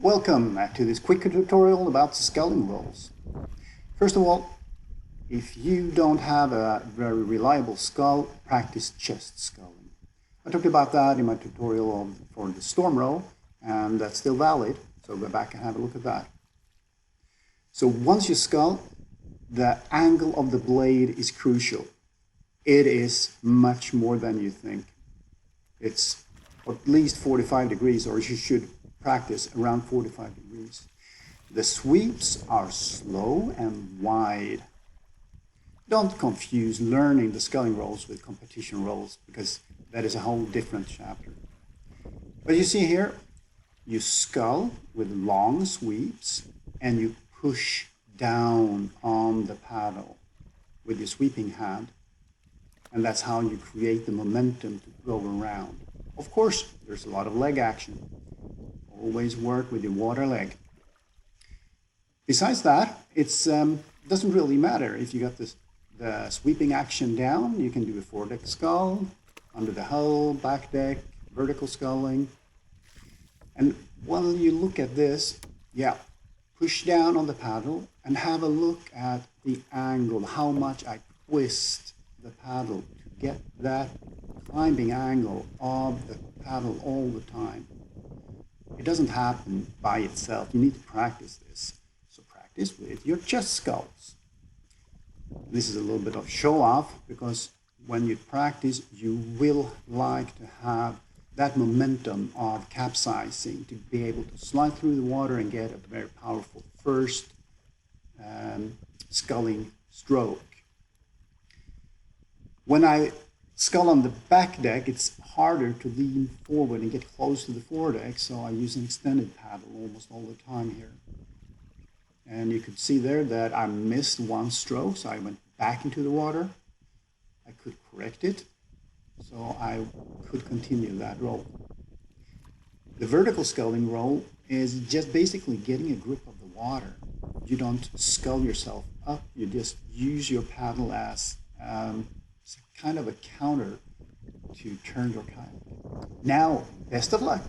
Welcome to this quick tutorial about sculling rolls. First of all, if you don't have a very reliable scull, practice chest sculling. I talked about that in my tutorial for the storm roll, and that's still valid, so go back and have a look at that. So once you scull, the angle of the blade is crucial. It is much more than you think. It's at least 45 degrees, or you should practice around 45 degrees. The sweeps are slow and wide. Don't confuse learning the sculling rolls with competition rolls, because that is a whole different chapter. But you see here, you scull with long sweeps and you push down on the paddle with your sweeping hand. And that's how you create the momentum to go around. Of course, there's a lot of leg action. Always work with your water leg. Besides that, it doesn't really matter if you got the sweeping action down. You can do a foredeck scull, under the hull, back deck, vertical sculling. And while you look at this, push down on the paddle and have a look at the angle, how much I twist the paddle to get that climbing angle of the paddle all the time. It doesn't happen by itself. You need to practice this. So practice with your chest sculls. This is a little bit of show off, because when you practice, you will like to have that momentum of capsizing to be able to slide through the water and get a very powerful first sculling stroke. When I scull on the back deck, it's harder to lean forward and get close to the foredeck, so I use an extended paddle almost all the time here. And you could see there that I missed one stroke, so I went back into the water. I could correct it, so I could continue that roll. The vertical sculling roll is just basically getting a grip of the water. You don't scull yourself up, you just use your paddle as kind of a counter to turn your kayak. Now, best of luck.